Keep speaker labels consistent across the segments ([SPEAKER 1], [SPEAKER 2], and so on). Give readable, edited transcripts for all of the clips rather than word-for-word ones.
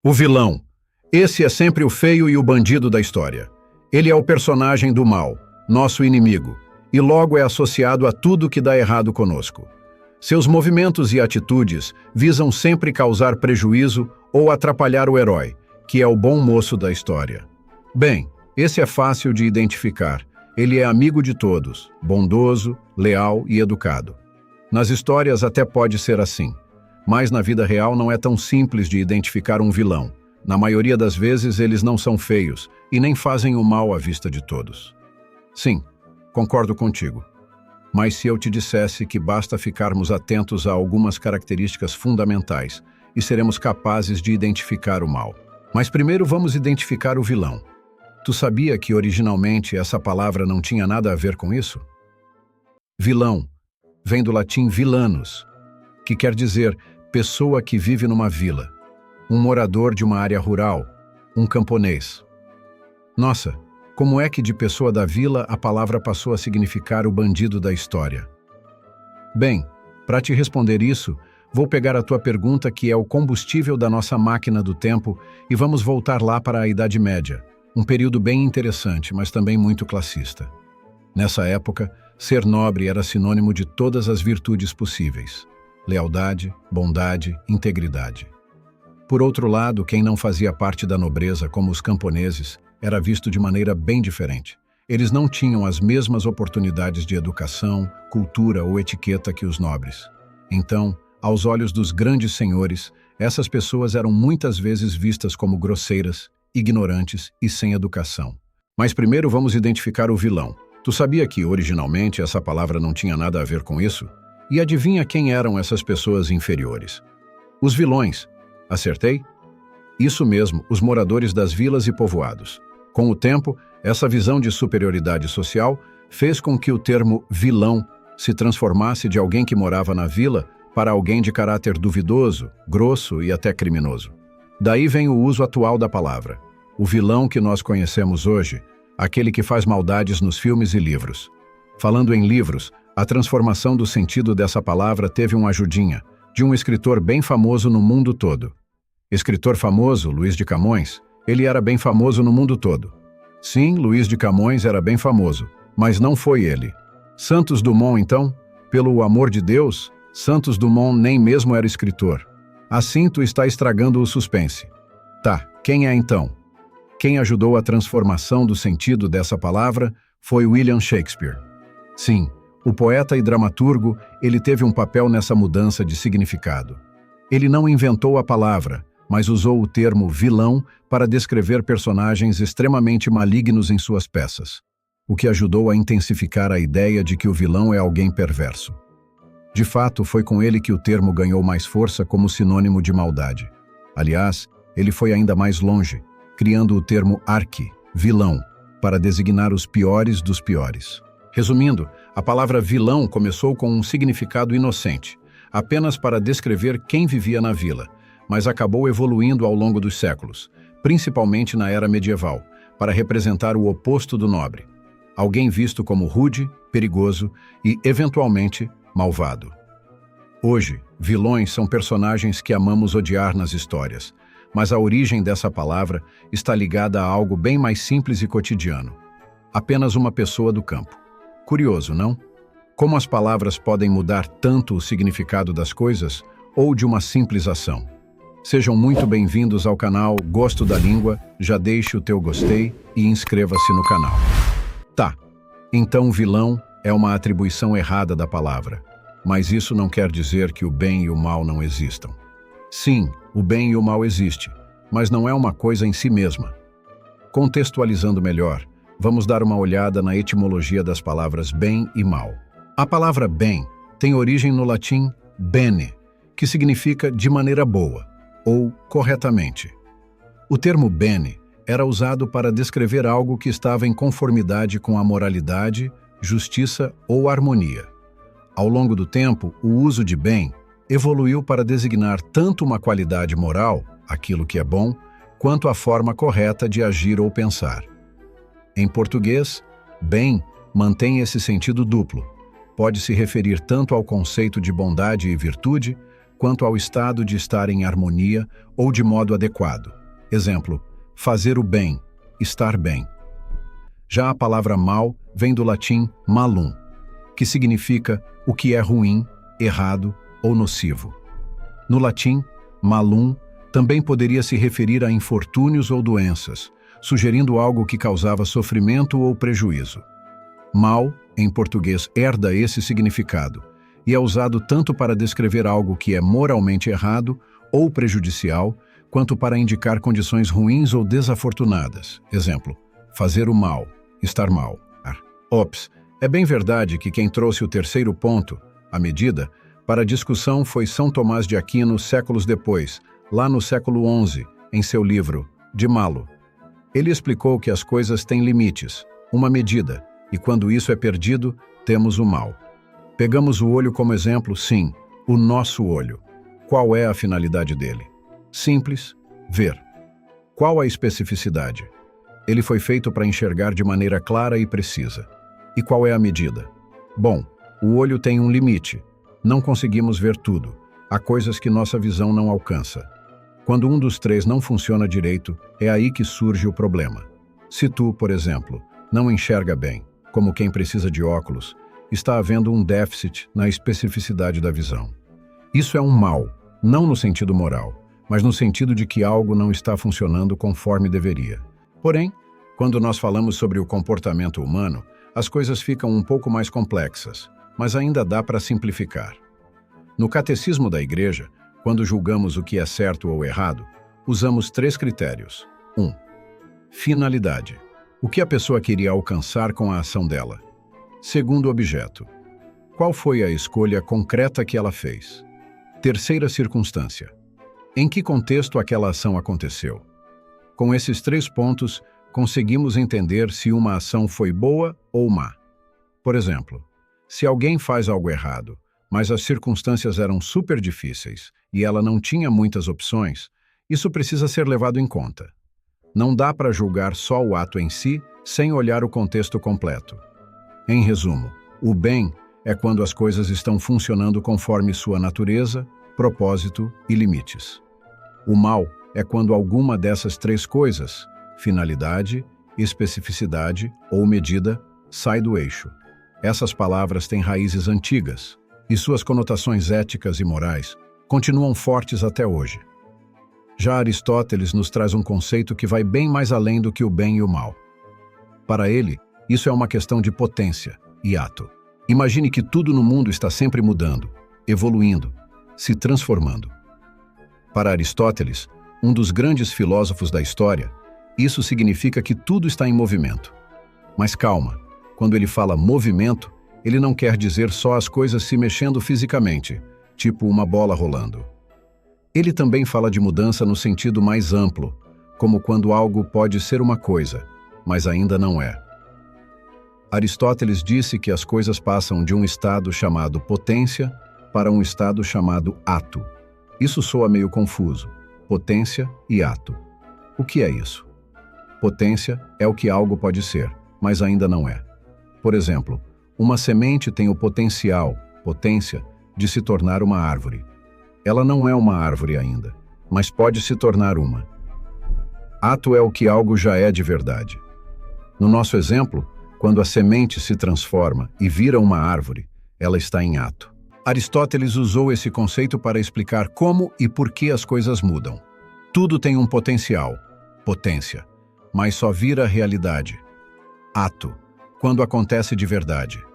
[SPEAKER 1] O vilão. Esse é sempre o feio e o bandido da história. Ele é o personagem do mal, nosso inimigo, e logo é associado a tudo que dá errado conosco. Seus movimentos e atitudes visam sempre causar prejuízo ou atrapalhar o herói, que é o bom moço da história. Bem, esse é fácil de identificar. Ele é amigo de todos, bondoso, leal e educado. Nas histórias até pode ser assim, mas na vida real não é tão simples de identificar um vilão. Na maioria das vezes eles não são feios e nem fazem o mal à vista de todos. Sim, concordo contigo. Mas se eu te dissesse que basta ficarmos atentos a algumas características fundamentais e seremos capazes de identificar o mal. Mas primeiro vamos identificar o vilão. Tu sabia que originalmente essa palavra não tinha nada a ver com isso? Vilão vem do latim vilanus, que quer dizer pessoa que vive numa vila, um morador de uma área rural, um camponês. Nossa, como é que de pessoa da vila a palavra passou a significar o bandido da história? Bem, para te responder isso, vou pegar a tua pergunta, que é o combustível da nossa máquina do tempo, e vamos voltar lá para a Idade Média, um período bem interessante, mas também muito classista. Nessa época, ser nobre era sinônimo de todas as virtudes possíveis: lealdade, bondade, integridade. Por outro lado, quem não fazia parte da nobreza, como os camponeses, era visto de maneira bem diferente. Eles não tinham as mesmas oportunidades de educação, cultura ou etiqueta que os nobres. Então, aos olhos dos grandes senhores, essas pessoas eram muitas vezes vistas como grosseiras, ignorantes e sem educação. Mas primeiro vamos identificar o vilão. Tu sabia que, originalmente, essa palavra não tinha nada a ver com isso? E adivinha quem eram essas pessoas inferiores? Os vilões. Acertei? Isso mesmo, os moradores das vilas e povoados. Com o tempo, essa visão de superioridade social fez com que o termo vilão se transformasse de alguém que morava na vila para alguém de caráter duvidoso, grosso e até criminoso. Daí vem o uso atual da palavra. O vilão que nós conhecemos hoje, aquele que faz maldades nos filmes e livros. Falando em livros, a transformação do sentido dessa palavra teve uma ajudinha, de um escritor bem famoso no mundo todo. Escritor famoso, Luís de Camões, ele era bem famoso no mundo todo. Sim, Luís de Camões era bem famoso, mas não foi ele. Santos Dumont, então? Pelo amor de Deus, Santos Dumont nem mesmo era escritor. Assim tu está estragando o suspense. Tá, quem é então? Quem ajudou a transformação do sentido dessa palavra foi William Shakespeare. Sim, o poeta e dramaturgo, ele teve um papel nessa mudança de significado. Ele não inventou a palavra, mas usou o termo vilão para descrever personagens extremamente malignos em suas peças, o que ajudou a intensificar a ideia de que o vilão é alguém perverso. De fato, foi com ele que o termo ganhou mais força como sinônimo de maldade. Aliás, ele foi ainda mais longe, criando o termo arqui, vilão, para designar os piores dos piores. Resumindo, a palavra vilão começou com um significado inocente, apenas para descrever quem vivia na vila, mas acabou evoluindo ao longo dos séculos, principalmente na era medieval, para representar o oposto do nobre. Alguém visto como rude, perigoso e, eventualmente, malvado. Hoje, vilões são personagens que amamos odiar nas histórias, mas a origem dessa palavra está ligada a algo bem mais simples e cotidiano. Apenas uma pessoa do campo. Curioso, não? Como as palavras podem mudar tanto o significado das coisas ou de uma simples ação. Sejam muito bem-vindos ao canal Gosto da Língua, já deixe o teu gostei e inscreva-se no canal. Tá, então vilão é uma atribuição errada da palavra, mas isso não quer dizer que o bem e o mal não existam. Sim, o bem e o mal existem, mas não é uma coisa em si mesma. Contextualizando melhor, vamos dar uma olhada na etimologia das palavras bem e mal. A palavra bem tem origem no latim bene, que significa de maneira boa, ou corretamente. O termo bene era usado para descrever algo que estava em conformidade com a moralidade, justiça ou harmonia. Ao longo do tempo, o uso de bem evoluiu para designar tanto uma qualidade moral, aquilo que é bom, quanto a forma correta de agir ou pensar. Em português, bem mantém esse sentido duplo. Pode se referir tanto ao conceito de bondade e virtude, quanto ao estado de estar em harmonia ou de modo adequado. Exemplo, fazer o bem, estar bem. Já a palavra mal vem do latim malum, que significa o que é ruim, errado ou nocivo. No latim, malum também poderia se referir a infortúnios ou doenças, sugerindo algo que causava sofrimento ou prejuízo. Mal, em português, herda esse significado e é usado tanto para descrever algo que é moralmente errado ou prejudicial, quanto para indicar condições ruins ou desafortunadas. Exemplo, fazer o mal, estar mal. Ops, é bem verdade que quem trouxe o terceiro ponto, a medida, para a discussão foi São Tomás de Aquino séculos depois, lá no século XI, em seu livro De Malo. Ele explicou que as coisas têm limites, uma medida, e quando isso é perdido, temos o mal. Pegamos o olho como exemplo, sim, o nosso olho. Qual é a finalidade dele? Simples, ver. Qual a especificidade? Ele foi feito para enxergar de maneira clara e precisa. E qual é a medida? Bom, o olho tem um limite. Não conseguimos ver tudo. Há coisas que nossa visão não alcança. Quando um dos três não funciona direito, é aí que surge o problema. Se tu, por exemplo, não enxerga bem, como quem precisa de óculos, está havendo um déficit na especificidade da visão. Isso é um mal, não no sentido moral, mas no sentido de que algo não está funcionando conforme deveria. Porém, quando nós falamos sobre o comportamento humano, as coisas ficam um pouco mais complexas, mas ainda dá para simplificar. No Catecismo da Igreja, quando julgamos o que é certo ou errado, usamos 3 critérios. 1. Finalidade. O que a pessoa queria alcançar com a ação dela. Segundo objeto. Qual foi a escolha concreta que ela fez? Terceira circunstância. Em que contexto aquela ação aconteceu? Com esses 3 pontos, conseguimos entender se uma ação foi boa ou má. Por exemplo, se alguém faz algo errado, mas as circunstâncias eram super difíceis e ela não tinha muitas opções, isso precisa ser levado em conta. Não dá para julgar só o ato em si, sem olhar o contexto completo. Em resumo, o bem é quando as coisas estão funcionando conforme sua natureza, propósito e limites. O mal é quando alguma dessas 3 coisas, finalidade, especificidade ou medida, sai do eixo. Essas palavras têm raízes antigas, e suas conotações éticas e morais continuam fortes até hoje. Já Aristóteles nos traz um conceito que vai bem mais além do que o bem e o mal. Para ele, isso é uma questão de potência e ato. Imagine que tudo no mundo está sempre mudando, evoluindo, se transformando. Para Aristóteles, um dos grandes filósofos da história, isso significa que tudo está em movimento. Mas calma, quando ele fala movimento, ele não quer dizer só as coisas se mexendo fisicamente, tipo uma bola rolando. Ele também fala de mudança no sentido mais amplo, como quando algo pode ser uma coisa, mas ainda não é. Aristóteles disse que as coisas passam de um estado chamado potência para um estado chamado ato. Isso soa meio confuso. Potência e ato. O que é isso? Potência é o que algo pode ser, mas ainda não é. Por exemplo, uma semente tem o potencial, potência, de se tornar uma árvore. Ela não é uma árvore ainda, mas pode se tornar uma. Ato é o que algo já é de verdade. No nosso exemplo, quando a semente se transforma e vira uma árvore, ela está em ato. Aristóteles usou esse conceito para explicar como e por que as coisas mudam. Tudo tem um potencial, potência, mas só vira realidade. Ato, quando acontece de verdade.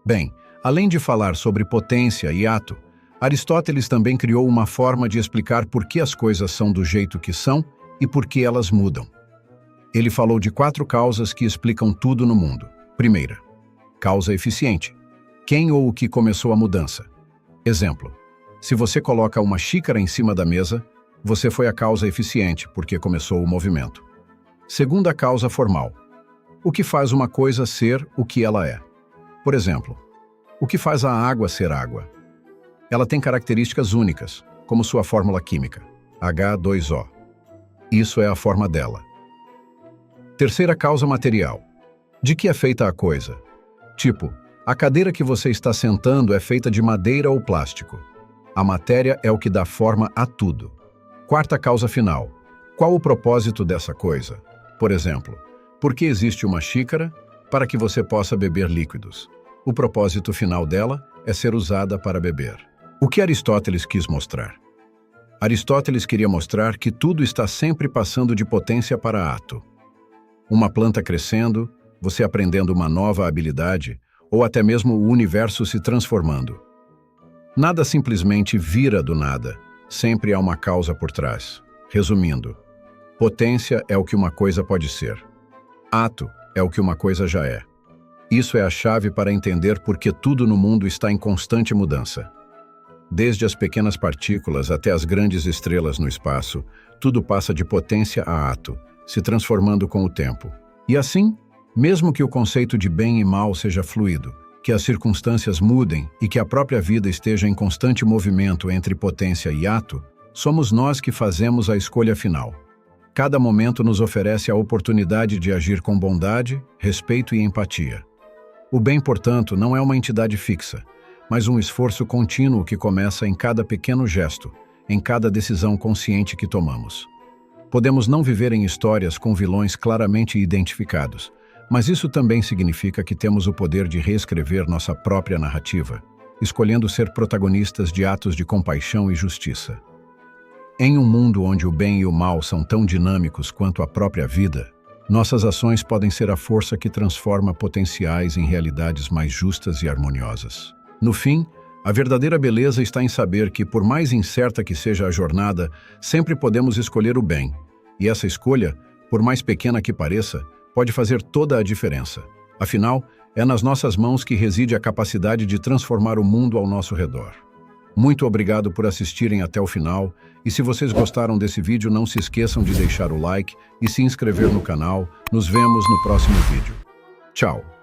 [SPEAKER 1] Bem, além de falar sobre potência e ato, Aristóteles também criou uma forma de explicar por que as coisas são do jeito que são e por que elas mudam. Ele falou de 4 causas que explicam tudo no mundo. Primeira, causa eficiente. Quem ou o que começou a mudança? Exemplo, se você coloca uma xícara em cima da mesa, você foi a causa eficiente, porque começou o movimento. Segunda causa formal. O que faz uma coisa ser o que ela é? Por exemplo, o que faz a água ser água? Ela tem características únicas, como sua fórmula química, H2O. Isso é a forma dela. Terceira causa material. De que é feita a coisa? Tipo, a cadeira que você está sentando é feita de madeira ou plástico. A matéria é o que dá forma a tudo. Quarta causa final. Qual o propósito dessa coisa? Por exemplo, por que existe uma xícara? Para que você possa beber líquidos. O propósito final dela é ser usada para beber. O que Aristóteles quis mostrar? Aristóteles queria mostrar que tudo está sempre passando de potência para ato. Uma planta crescendo, você aprendendo uma nova habilidade, ou até mesmo o universo se transformando. Nada simplesmente vira do nada, sempre há uma causa por trás. Resumindo, potência é o que uma coisa pode ser. Ato é o que uma coisa já é. Isso é a chave para entender por que tudo no mundo está em constante mudança. Desde as pequenas partículas até as grandes estrelas no espaço, tudo passa de potência a ato, se transformando com o tempo. E assim, mesmo que o conceito de bem e mal seja fluido, que as circunstâncias mudem e que a própria vida esteja em constante movimento entre potência e ato, somos nós que fazemos a escolha final. Cada momento nos oferece a oportunidade de agir com bondade, respeito e empatia. O bem, portanto, não é uma entidade fixa, mas um esforço contínuo que começa em cada pequeno gesto, em cada decisão consciente que tomamos. Podemos não viver em histórias com vilões claramente identificados, mas isso também significa que temos o poder de reescrever nossa própria narrativa, escolhendo ser protagonistas de atos de compaixão e justiça. Em um mundo onde o bem e o mal são tão dinâmicos quanto a própria vida, nossas ações podem ser a força que transforma potenciais em realidades mais justas e harmoniosas. No fim, a verdadeira beleza está em saber que, por mais incerta que seja a jornada, sempre podemos escolher o bem. E essa escolha, por mais pequena que pareça, pode fazer toda a diferença. Afinal, é nas nossas mãos que reside a capacidade de transformar o mundo ao nosso redor. Muito obrigado por assistirem até o final, e se vocês gostaram desse vídeo, não se esqueçam de deixar o like e se inscrever no canal. Nos vemos no próximo vídeo. Tchau!